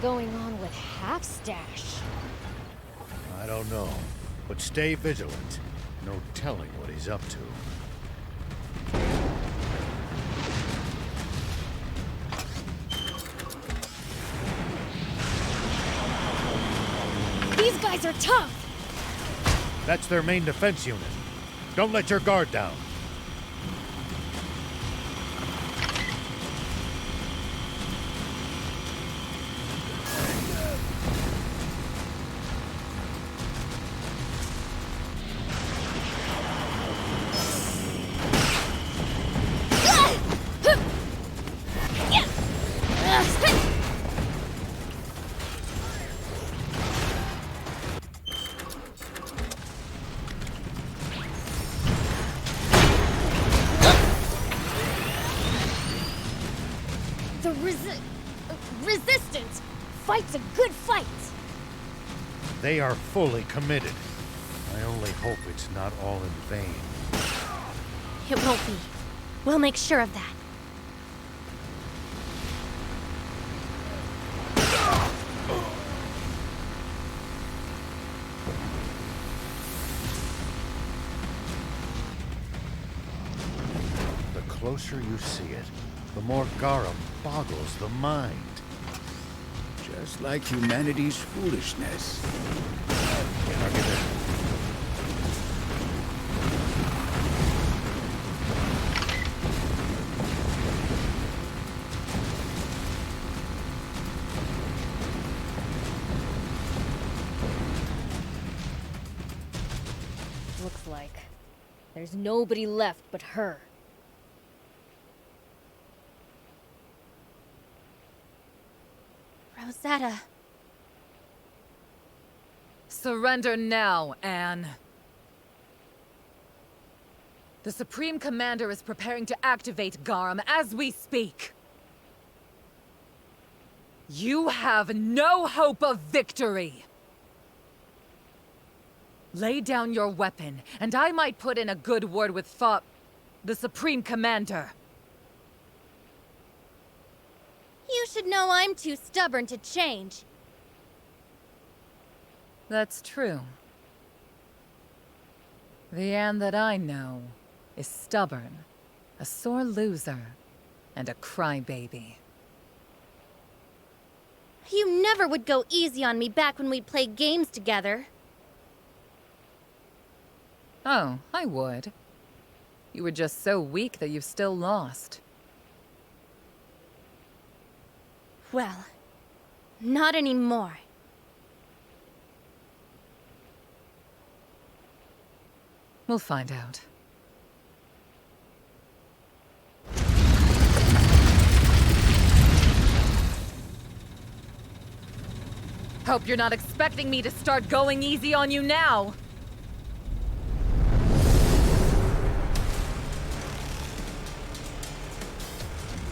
going on with Half-Stash? I don't know, but stay vigilant. No telling what he's up to. These guys are tough! That's their main defense unit. Don't let your guard down. The Resistance fights a good fight! They are fully committed. I only hope it's not all in vain. It won't be. We'll make sure of that. The closer you see it, the more Garum boggles the mind. Just like humanity's foolishness. Looks like there's nobody left but her. Rosetta. Surrender now, Anne. The Supreme Commander is preparing to activate Garum as we speak. You have no hope of victory. Lay down your weapon, and I might put in a good word with the Supreme Commander. You should know I'm too stubborn to change. That's true. The Anne that I know is stubborn, a sore loser, and a crybaby. You never would go easy on me back when we'd play games together. Oh, I would. You were just so weak that you still lost. Well, not anymore. We'll find out. Hope you're not expecting me to start going easy on you now.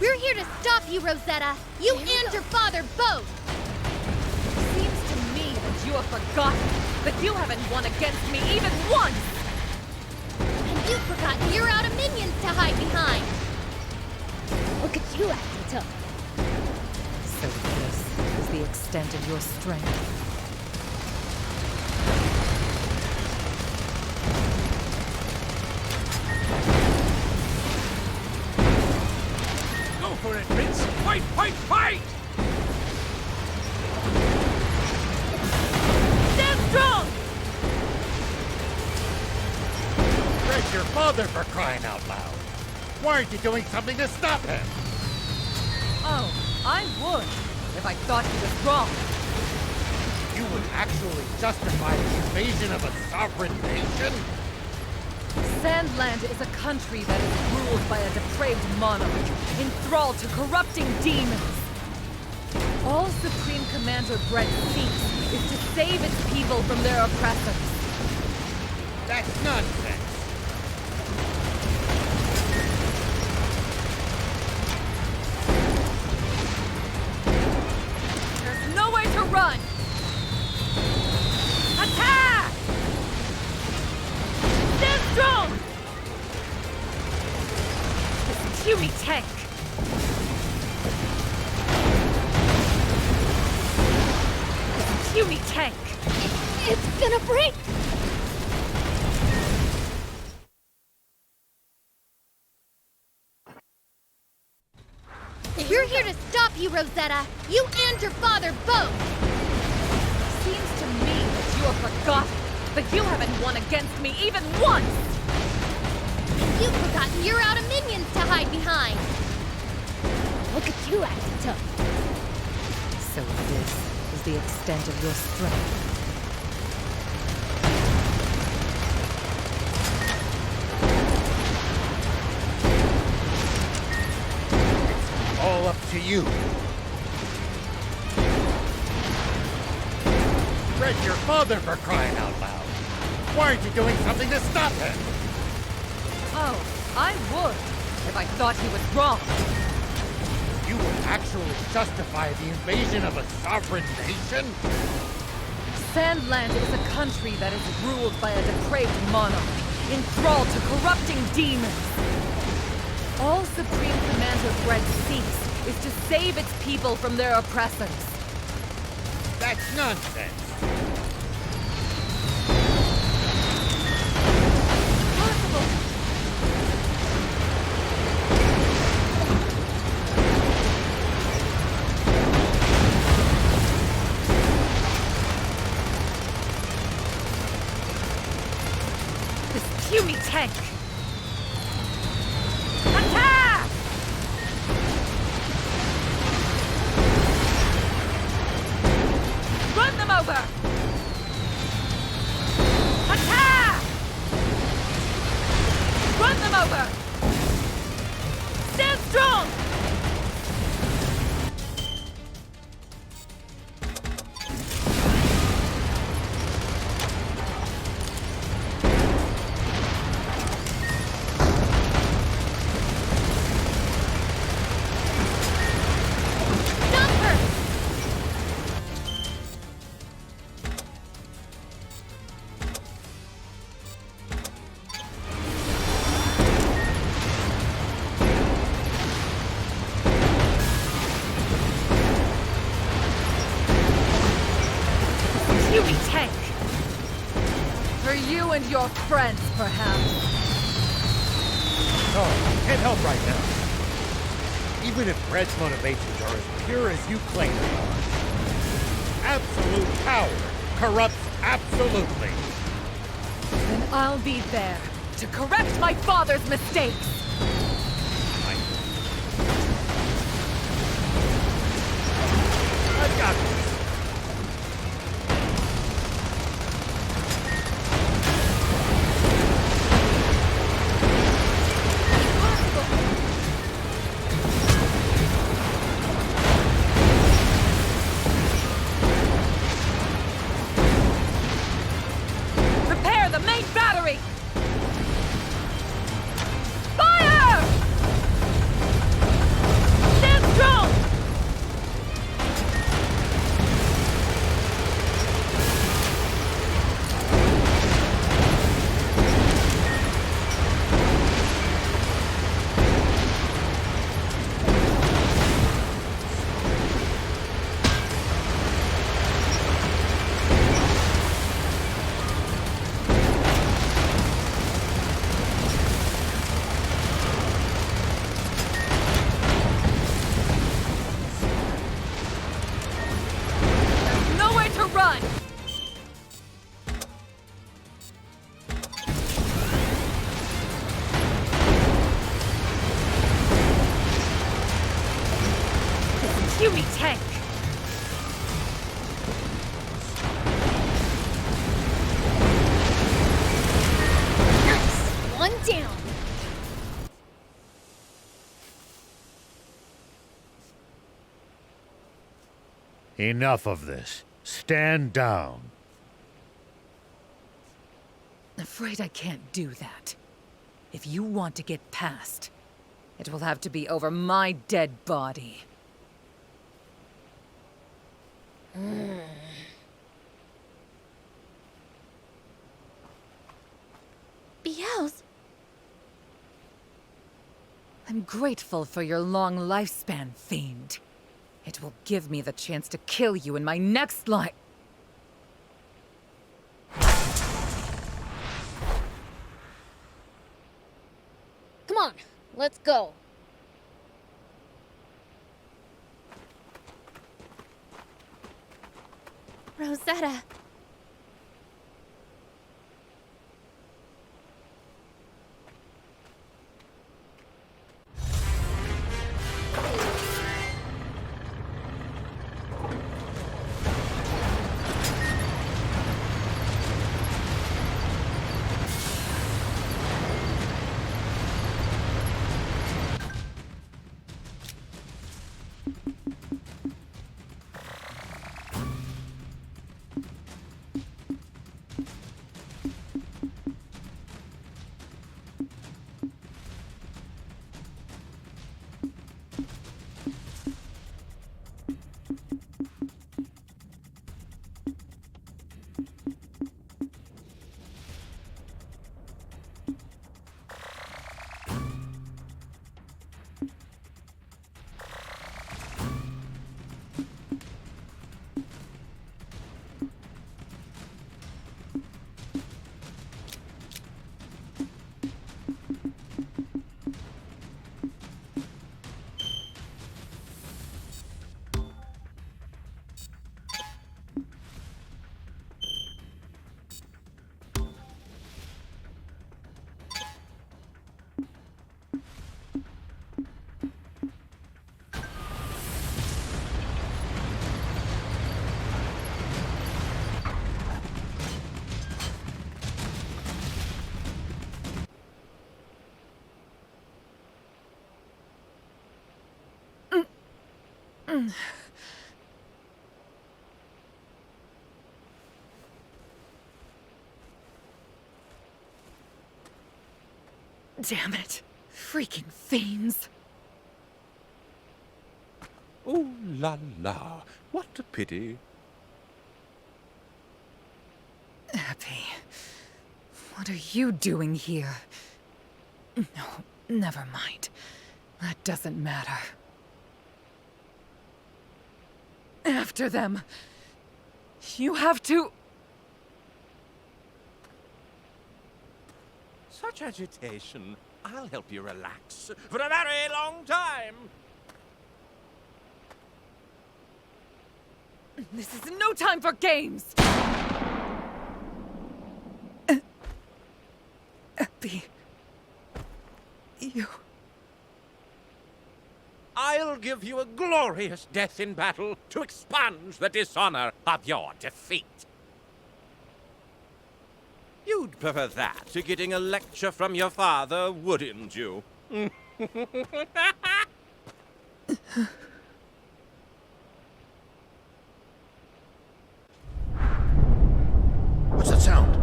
We're here to stop you, Rosetta! You and your father both! Seems to me that you have forgotten that you haven't won against me even once! And you've forgotten you're out of minions to hide behind! Look at you acting tough. So this is the extent of your strength. Go for it, Prince! Fight, fight, fight! Stand strong! Break your father, for crying out loud! Why aren't you doing something to stop him? Oh, I would, if I thought he was wrong. You would actually justify the invasion of a sovereign nation? Sandland is a country that is ruled by a depraved monarch, enthralled to corrupting demons. All Supreme Commander Brett seeks is to save its people from their oppressors. That's nonsense! There's nowhere to run! Attack! Stand strong! This puny tank! It's gonna break! You're here to stop you, Rosetta! You and your father both! Seems to me that you have forgotten that you haven't won against me even once! You've forgotten you're out of minions to hide behind! Look at you acting tough. So this is the extent of your strength. All up to you. Fred, your father, for crying out loud. Why aren't you doing something to stop him? Oh, I would, if I thought he was wrong. You would actually justify the invasion of a sovereign nation? Sandland is a country that is ruled by a depraved monarch, enthralled to corrupting demons. All Supreme Commander Bread seeks is to save its people from their oppressors. That's nonsense. Impossible! This puny tank! Attack! Run them over! Attack! Run them over! Stand strong! Stop her! Puny tank! For you and your friends, perhaps. No, can't help right now. Even if Fred's motivations are as pure as you claim they are. Absolute power corrupts absolutely. Then I'll be there to correct my father's mistakes! I've got this. Prepare the main battery! Fire! Stand strong! There's nowhere to run! This puny tank! Nice! One down! Enough of this. Stand down. Afraid I can't do that. If you want to get past, it will have to be over my dead body. Beelze, I'm grateful for your long lifespan, Fiend. It will give me the chance to kill you in my next life. on, let's go. Rosetta. Damn it. Freaking fiends. Oh la la, what a pity. Epi, what are you doing here? No, never mind. That doesn't matter. After them. You have to... Such agitation. I'll help you relax for a very long time. This is no time for games! Epi... You... I'll give you a glorious death in battle to expunge the dishonor of your defeat. You'd prefer that to getting a lecture from your father, wouldn't you? What's that sound?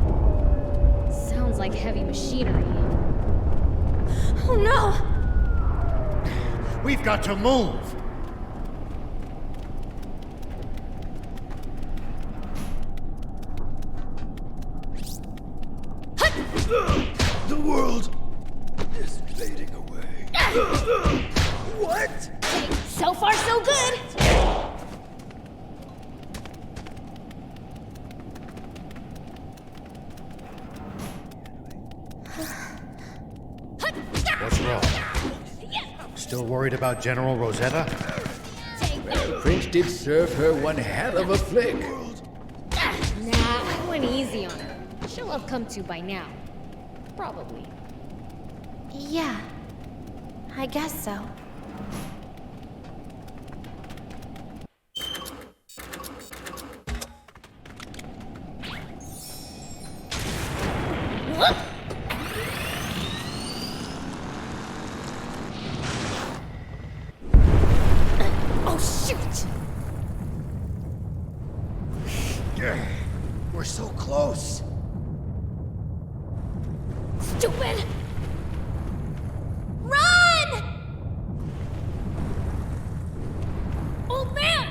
Sounds like heavy machinery. Oh no! We've got to move! The world is fading away. What? So far, so good! What's wrong? Still worried about General Rosetta? The Prince did serve her one hell of a flick. Nah, I went easy on her. She'll have come to by now. Probably. Yeah, I guess so. Oh, shoot! We're so close. Stupid! Run! Old man!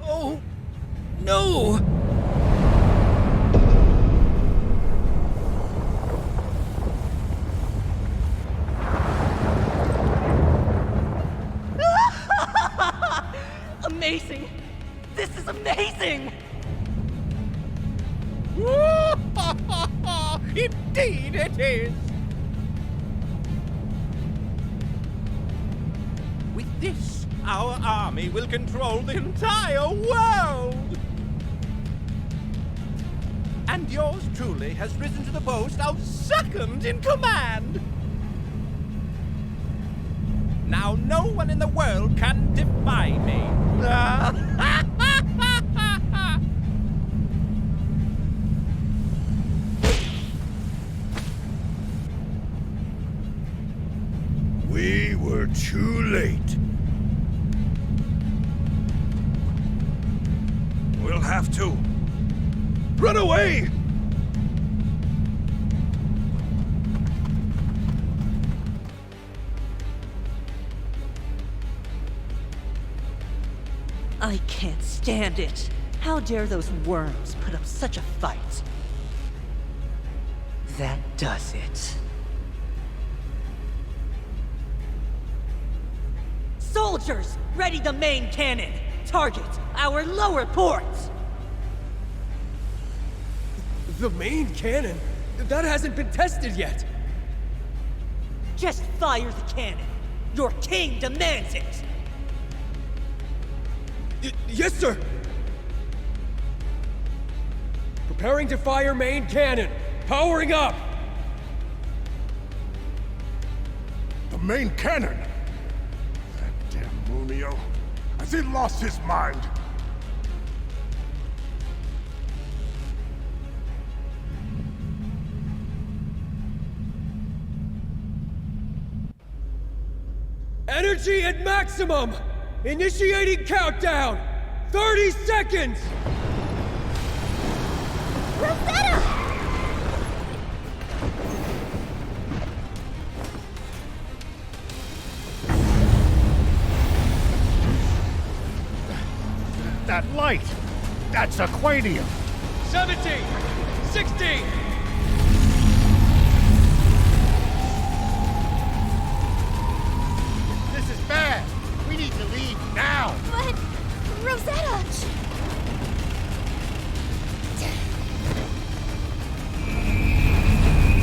Oh, no! Indeed it is! With this, our army will control the entire world! And yours truly has risen to the post of second in command! Now no one in the world can defy me! We were too late. We'll have to run away! I can't stand it. How dare those worms put up such a fight? That does it. Soldiers, ready the main cannon! Target our lower ports! The main cannon? That hasn't been tested yet! Just fire the cannon! Your king demands it! Yes, sir! Preparing to fire main cannon! Powering up! The main cannon! That damn Munio. Has he lost his mind? Energy at maximum! Initiating countdown! 30 seconds! Rosetta! That light! That's Aquanium! 17! 16! This is bad! We need to leave now! But... Rosetta!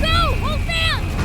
Go! Hold fast!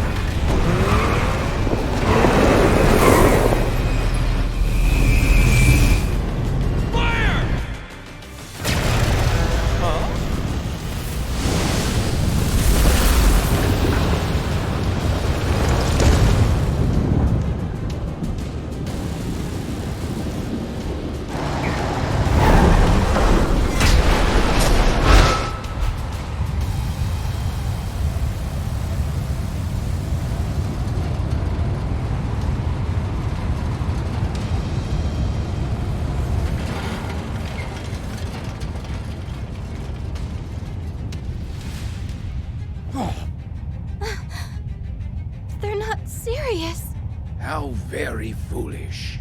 They're not serious. How very foolish.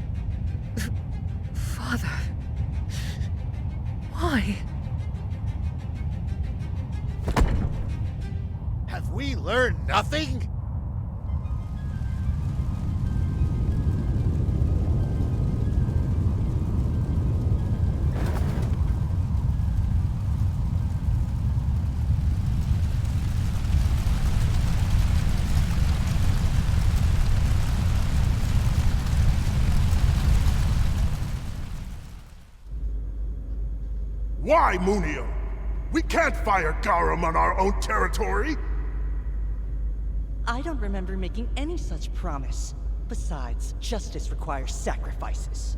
Father... Why? Have we learned nothing? Why, Munio? We can't fire Garum on our own territory! I don't remember making any such promise. Besides, justice requires sacrifices.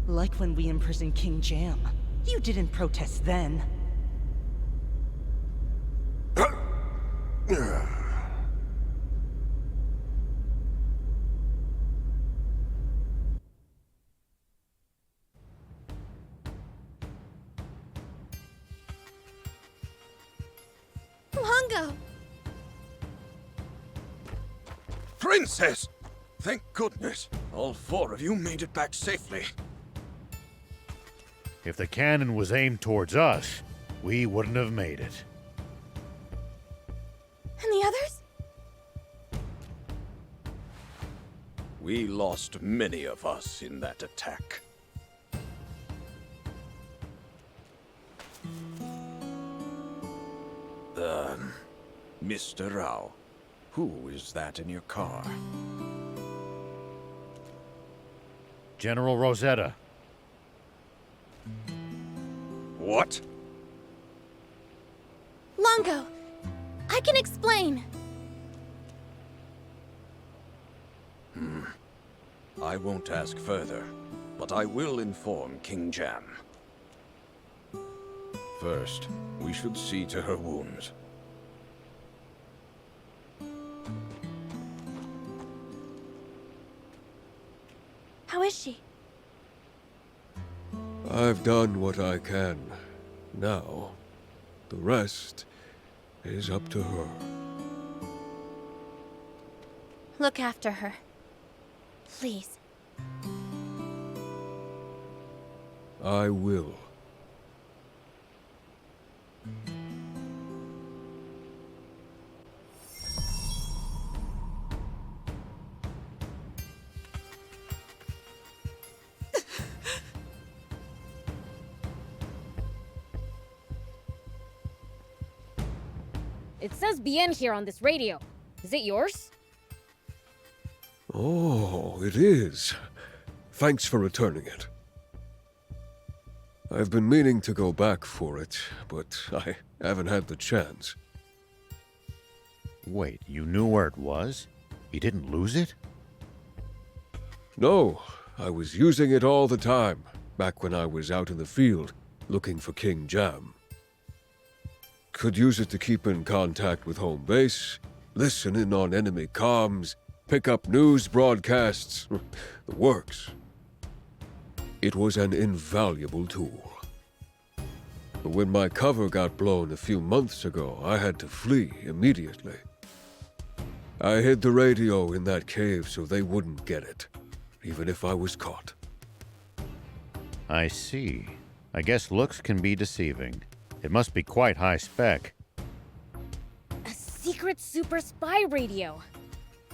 Like when we imprisoned King Jam. You didn't protest then. Longo! Princess! Thank goodness. All four of you made it back safely. If the cannon was aimed towards us, we wouldn't have made it. And the others? We lost many of us in that attack. Mr. Rao, who is that in your car? General Rosetta. What? Longo, I can explain. I won't ask further, but I will inform King Jam. First, we should see to her wounds. How is she? I've done what I can. Now, the rest is up to her. Look after her. Please. I will. It says Bien here on this radio. Is it yours? Oh, it is. Thanks for returning it. I've been meaning to go back for it, but I haven't had the chance. Wait, you knew where it was? You didn't lose it? No, I was using it all the time, back when I was out in the field, looking for King Jam. Could use it to keep in contact with home base, listen in on enemy comms, pick up news broadcasts, the works. It was an invaluable tool. But when my cover got blown a few months ago, I had to flee immediately. I hid the radio in that cave so they wouldn't get it, even if I was caught. I see. I guess looks can be deceiving. It must be quite high spec. A secret super spy radio.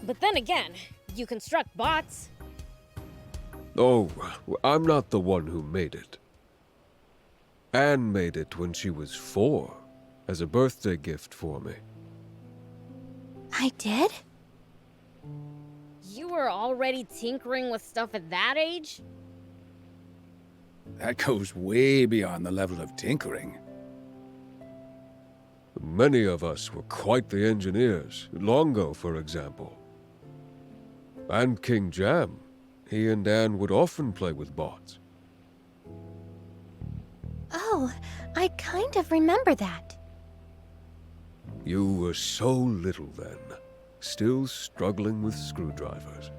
But then again, you construct bots. Oh, I'm not the one who made it. Anne made it when she was 4, as a birthday gift for me. I did? You were already tinkering with stuff at that age? That goes way beyond the level of tinkering. Many of us were quite the engineers, Longo, for example. And King Jam. He and Anne would often play with bots. Oh, I kind of remember that. You were so little then, still struggling with screwdrivers.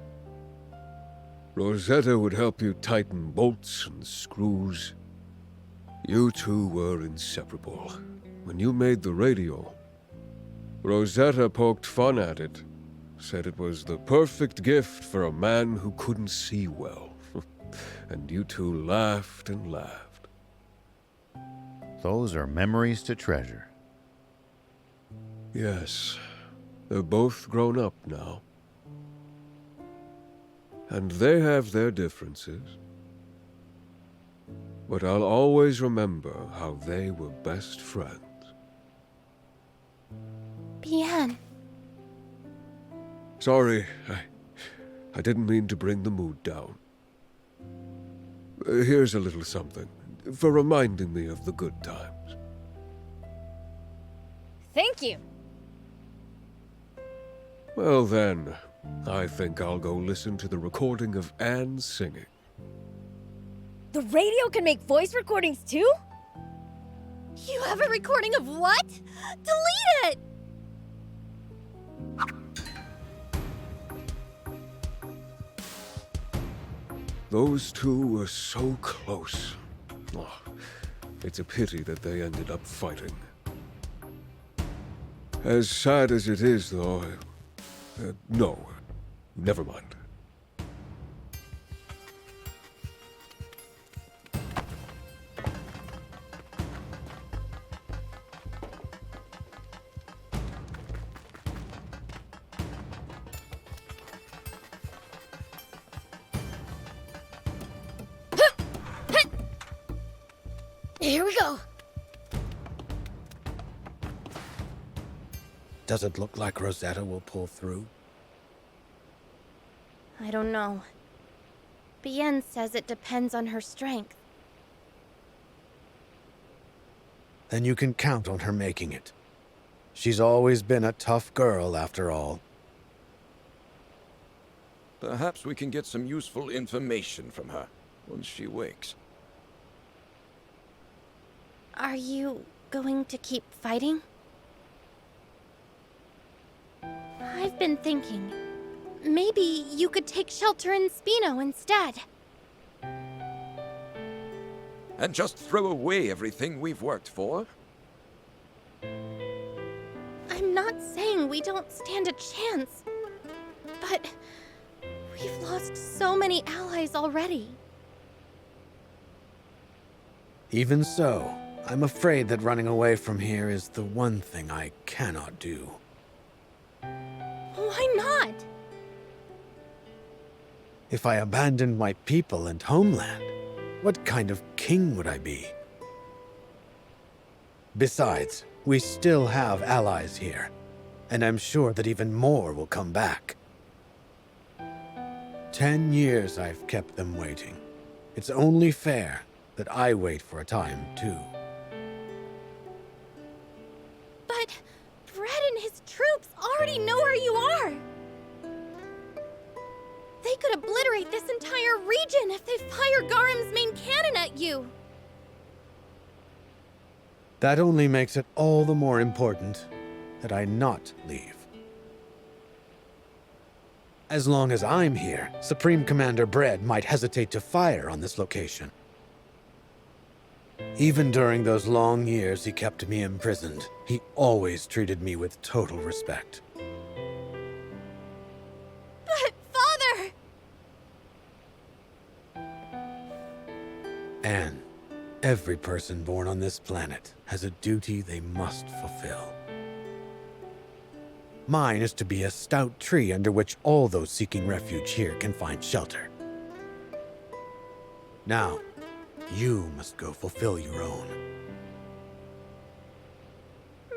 Rosetta would help you tighten bolts and screws. You two were inseparable. When you made the radio, Rosetta poked fun at it. Said it was the perfect gift for a man who couldn't see well. And you two laughed and laughed. Those are memories to treasure. Yes, they're both grown up now. And they have their differences. But I'll always remember how they were best friends. Bien. Sorry, I didn't mean to bring the mood down. Here's a little something, for reminding me of the good times. Thank you. Well then, I think I'll go listen to the recording of Anne singing. The radio can make voice recordings too? You have a recording of what? Delete it! Those two were so close. Oh, it's a pity that they ended up fighting. As sad as it is, though, no, never mind. Here we go. Does it look like Rosetta will pull through? I don't know. Bien says it depends on her strength. Then you can count on her making it. She's always been a tough girl, after all. Perhaps we can get some useful information from her once she wakes. Are you going to keep fighting? I've been thinking, maybe you could take shelter in Spino instead. And just throw away everything we've worked for? I'm not saying we don't stand a chance, but we've lost so many allies already. Even so, I'm afraid that running away from here is the one thing I cannot do. Why not? If I abandoned my people and homeland, what kind of king would I be? Besides, we still have allies here, and I'm sure that even more will come back. 10 years I've kept them waiting. It's only fair that I wait for a time, too. But Brett and his troops already know where you are. They could obliterate this entire region if they fire Garam's main cannon at you. That only makes it all the more important that I not leave. As long as I'm here, Supreme Commander Bread might hesitate to fire on this location. Even during those long years he kept me imprisoned, he always treated me with total respect. But, Father! Anne, every person born on this planet has a duty they must fulfill. Mine is to be a stout tree under which all those seeking refuge here can find shelter. Now, you must go fulfill your own.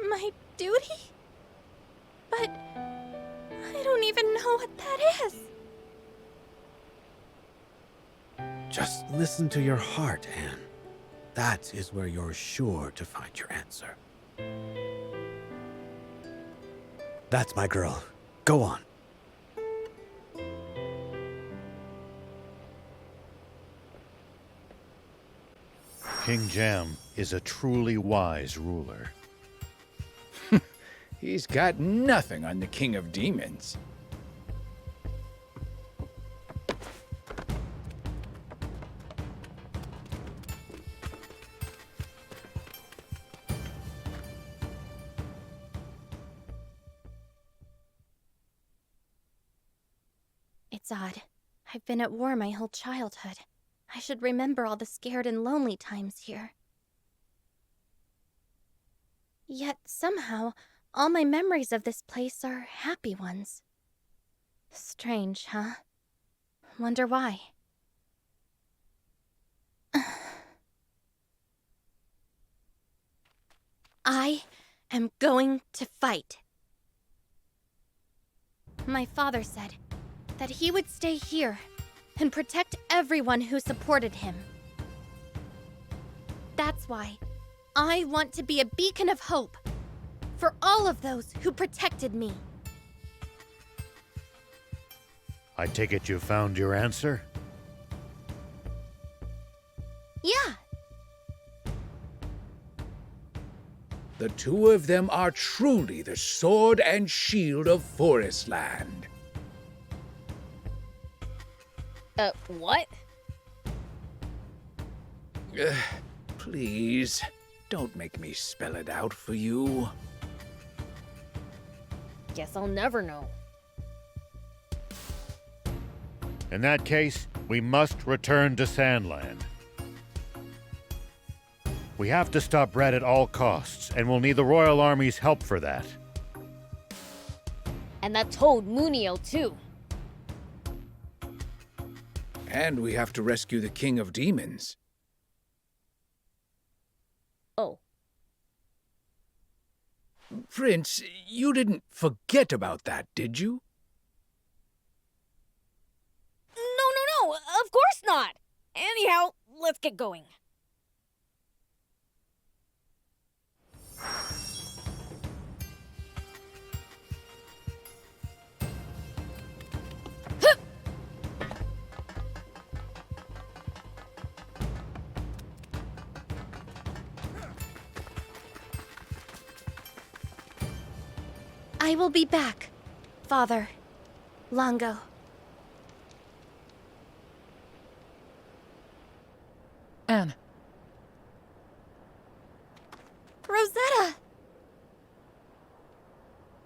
My duty? But I don't even know what that is. Just listen to your heart, Anne. That is where you're sure to find your answer. That's my girl. Go on. King Jam is a truly wise ruler. He's got nothing on the King of Demons. It's odd. I've been at war my whole childhood. I should remember all the scared and lonely times here. Yet somehow, all my memories of this place are happy ones. Strange, huh? Wonder why. I am going to fight. My father said that he would stay here and protect everyone who supported him. That's why I want to be a beacon of hope for all of those who protected me. I take it you found your answer? Yeah. The two of them are truly the sword and shield of Forestland. What? Please, don't make me spell it out for you. Guess I'll never know. In that case, we must return to Sandland. We have to stop Red at all costs, and we'll need the Royal Army's help for that. And that toad Munio, too. And we have to rescue the King of Demons. Oh. Prince, you didn't forget about that, did you? No, of course not! Anyhow, let's get going. I will be back, Father Longo. Anne. Rosetta!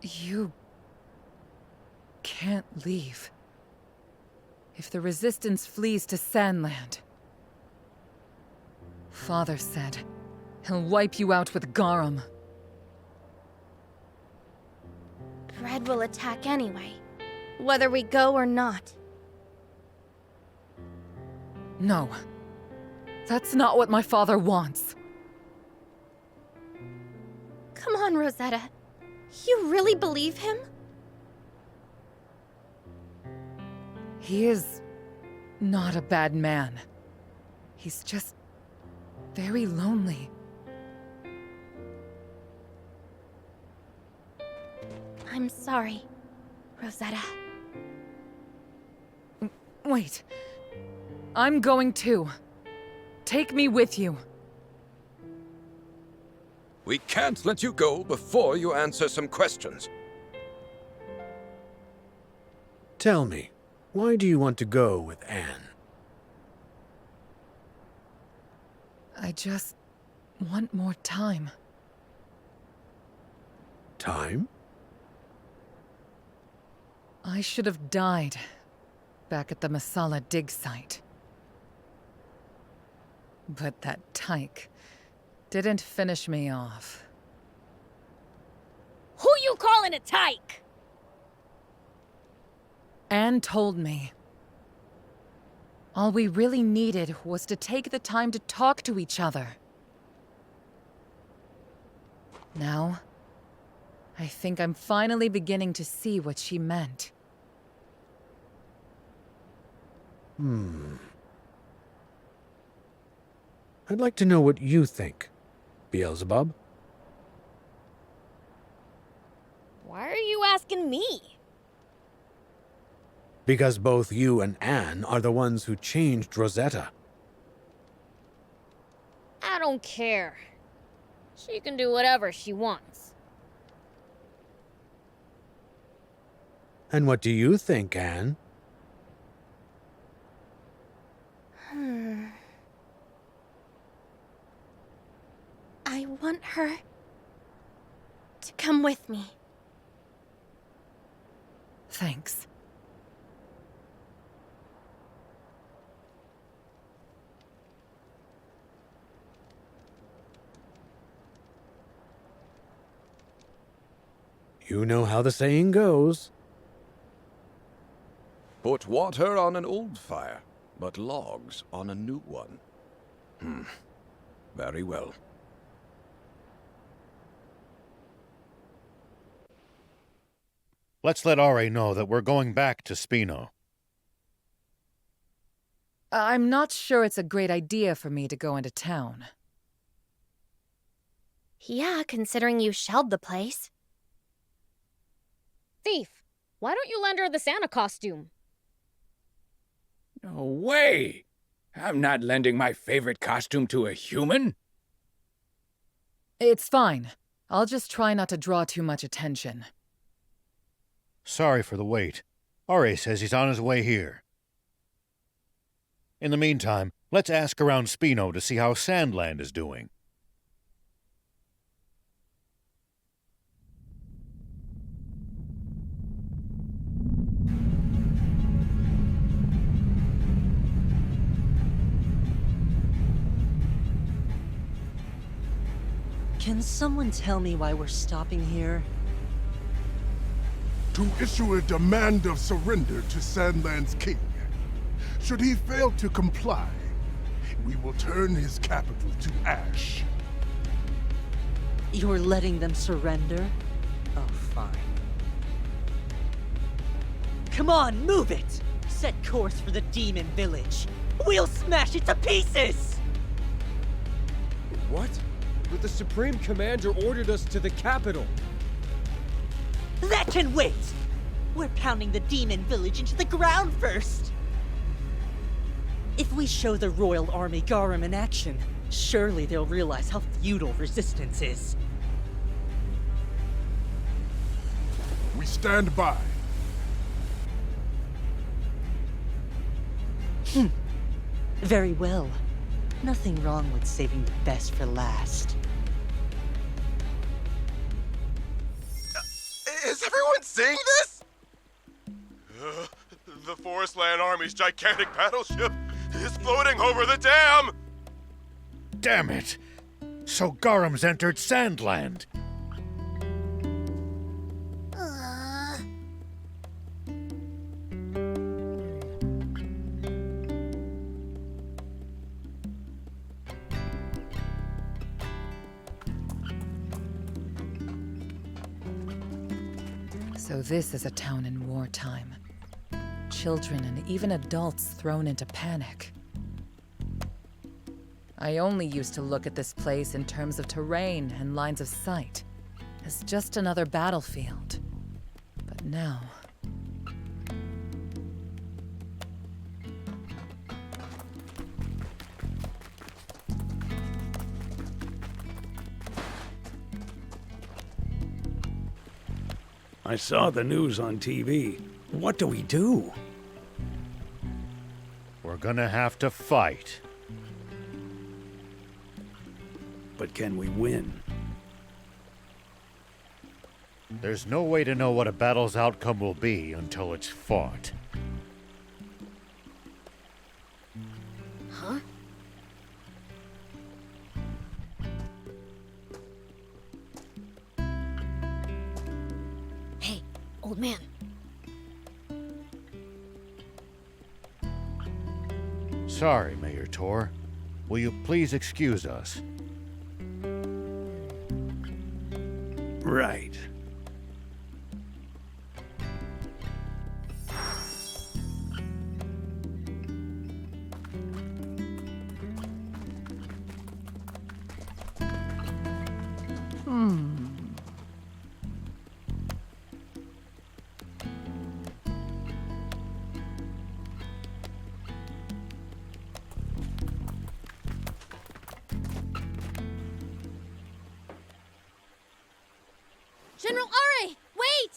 You can't leave. If the Resistance flees to Sandland, Father said he'll wipe you out with Garum. Red will attack anyway, whether we go or not. No. That's not what my father wants. Come on, Rosetta. You really believe him? He is not a bad man. He's just very lonely. I'm sorry, Rosetta. Wait. I'm going too. Take me with you. We can't let you go before you answer some questions. Tell me, why do you want to go with Anne? I just want more time. Time? I should have died back at the Masala dig site. But that tyke didn't finish me off. Who you calling a tyke? Anne told me. All we really needed was to take the time to talk to each other. Now, I think I'm finally beginning to see what she meant. I'd like to know what you think, Beelzebub. Why are you asking me? Because both you and Anne are the ones who changed Rosetta. I don't care. She can do whatever she wants. And what do you think, Anne? I want her to come with me. Thanks. You know how the saying goes. Put water on an old fire, but logs on a new one. Very well. Let's let Ari know that we're going back to Spino. I'm not sure it's a great idea for me to go into town. Yeah, considering you shelled the place. Thief, why don't you lend her the Santa costume? No way! I'm not lending my favorite costume to a human. It's fine. I'll just try not to draw too much attention. Sorry for the wait. Ari says he's on his way here. In the meantime, let's ask around Spino to see how Sandland is doing. Can someone tell me why we're stopping here? To issue a demand of surrender to Sandland's king. Should he fail to comply, we will turn his capital to ash. You're letting them surrender? Oh, fine. Come on, move it! Set course for the demon village. We'll smash it to pieces! What? But the Supreme Commander ordered us to the capital. That can wait! We're pounding the demon village into the ground first! If we show the Royal Army Garum in action, surely they'll realize how futile resistance is. We stand by. Very well. Nothing wrong with saving the best for last. Is everyone seeing this? The Forestland Army's gigantic battleship is floating over the dam! Damn it! So Garum's entered Sandland. So this is a town in wartime. Children and even adults thrown into panic. I only used to look at this place in terms of terrain and lines of sight, as just another battlefield. But now... I saw the news on TV. What do we do? We're gonna have to fight. But can we win? There's no way to know what a battle's outcome will be until it's fought. Huh? Hey, old man. Sorry, Mayor Tor. Will you please excuse us? Right. General Are, wait!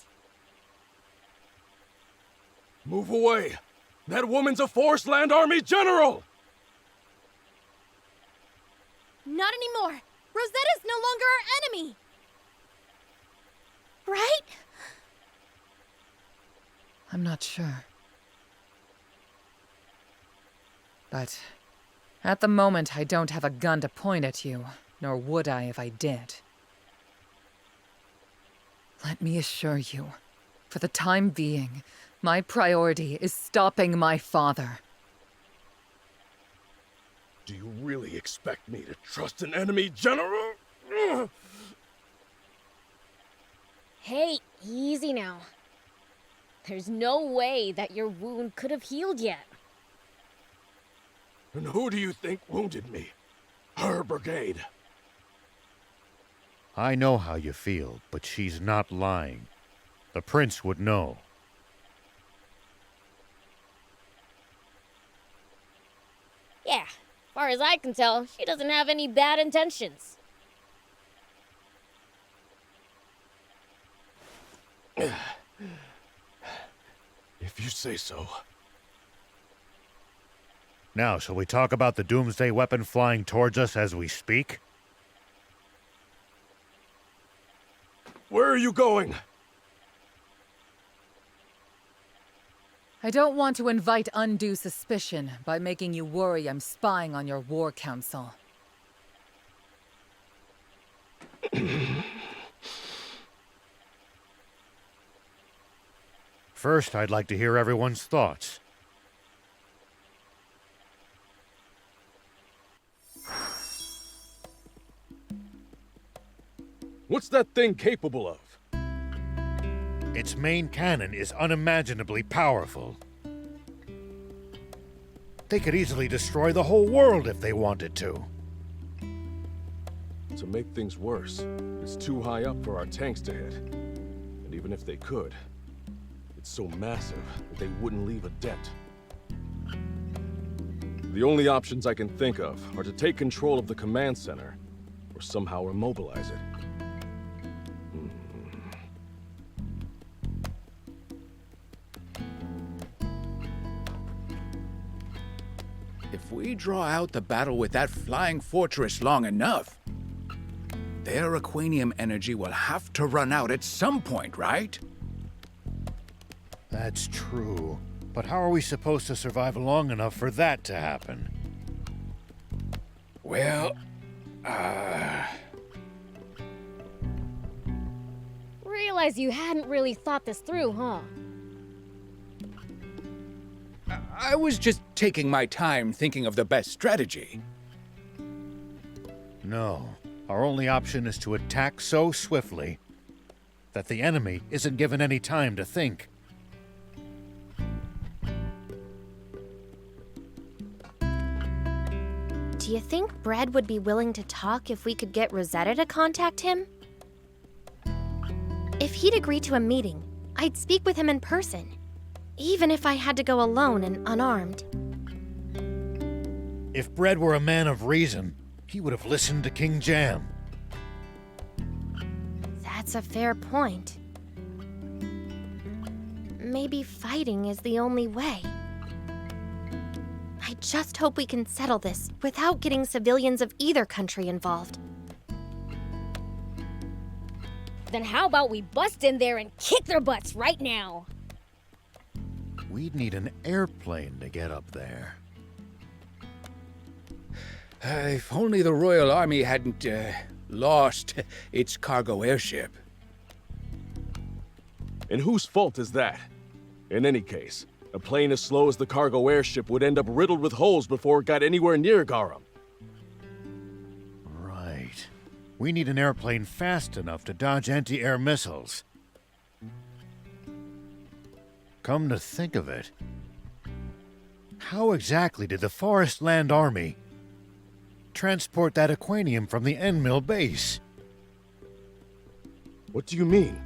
Move away! That woman's a Forestland Army general! Not anymore! Rosetta's no longer our enemy! Right? I'm not sure. But at the moment, I don't have a gun to point at you, nor would I if I did. Let me assure you, for the time being, my priority is stopping my father. Do you really expect me to trust an enemy general? Hey, easy now. There's no way that your wound could have healed yet. And who do you think wounded me? Her brigade. I know how you feel, but she's not lying. The prince would know. Yeah, far as I can tell, she doesn't have any bad intentions. If you say so. Now, shall we talk about the doomsday weapon flying towards us as we speak? Where are you going? I don't want to invite undue suspicion by making you worry I'm spying on your war council. First, I'd like to hear everyone's thoughts. What's that thing capable of? Its main cannon is unimaginably powerful. They could easily destroy the whole world if they wanted to. To make things worse, it's too high up for our tanks to hit. And even if they could, it's so massive that they wouldn't leave a dent. The only options I can think of are to take control of the command center, or somehow immobilize it. If we draw out the battle with that flying fortress long enough, their Aquanium energy will have to run out at some point, right? That's true. But how are we supposed to survive long enough for that to happen? Well, Realize you hadn't really thought this through, huh? I was just taking my time thinking of the best strategy. No. Our only option is to attack so swiftly that the enemy isn't given any time to think. Do you think Bread would be willing to talk if we could get Rosetta to contact him? If he'd agree to a meeting, I'd speak with him in person, even if I had to go alone and unarmed. If Bread were a man of reason, he would have listened to King Jam. That's a fair point. Maybe fighting is the only way. I just hope we can settle this without getting civilians of either country involved. Then how about we bust in there and kick their butts right now? We'd need an airplane to get up there. If only the Royal Army hadn't, lost its cargo airship. And whose fault is that? In any case, a plane as slow as the cargo airship would end up riddled with holes before it got anywhere near Garum. Right. We need an airplane fast enough to dodge anti-air missiles. Come to think of it, how exactly did the Forest Land Army transport that Aquanium from the end mill base? What do you mean?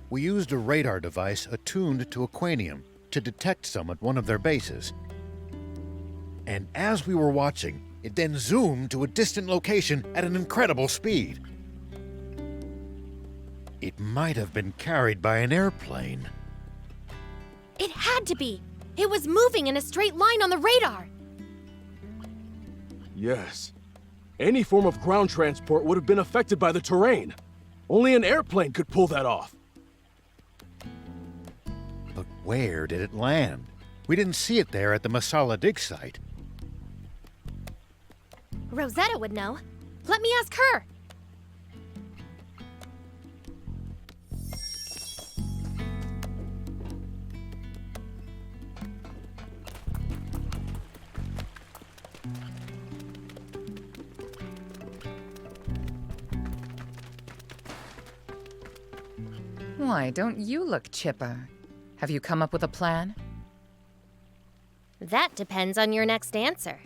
We used a radar device attuned to Aquanium to detect some at one of their bases. And as we were watching, it then zoomed to a distant location at an incredible speed. It might have been carried by an airplane. It had to be! It was moving in a straight line on the radar! Yes. Any form of ground transport would have been affected by the terrain. Only an airplane could pull that off. But where did it land? We didn't see it there at the Masala dig site. Rosetta would know. Let me ask her! Why, don't you look chipper? Have you come up with a plan? That depends on your next answer.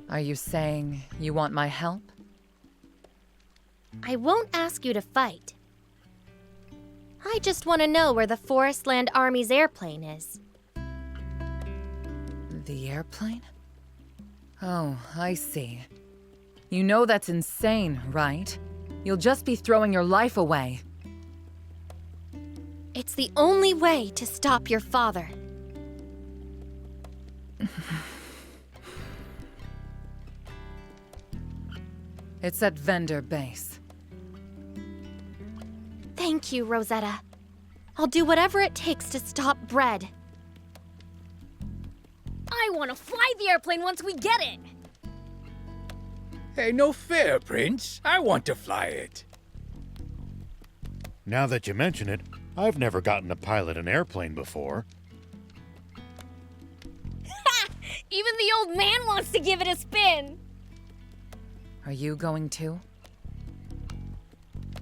Are you saying you want my help? I won't ask you to fight. I just want to know where the Forest Land Army's airplane is. The airplane? Oh, I see. You know that's insane, right? You'll just be throwing your life away. It's the only way to stop your father. It's at Vendor Base. Thank you, Rosetta. I'll do whatever it takes to stop Bread. I want to fly the airplane once we get it! Hey, no fair, Prince. I want to fly it. Now that you mention it, I've never gotten to pilot an airplane before. Ha! Even the old man wants to give it a spin! Are you going too?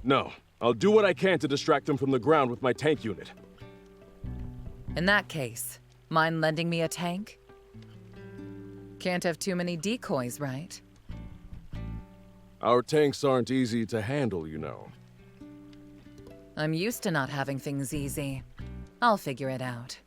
No. I'll do what I can to distract them from the ground with my tank unit. In that case, mind lending me a tank? Can't have too many decoys, right? Our tanks aren't easy to handle, you know. I'm used to not having things easy. I'll figure it out.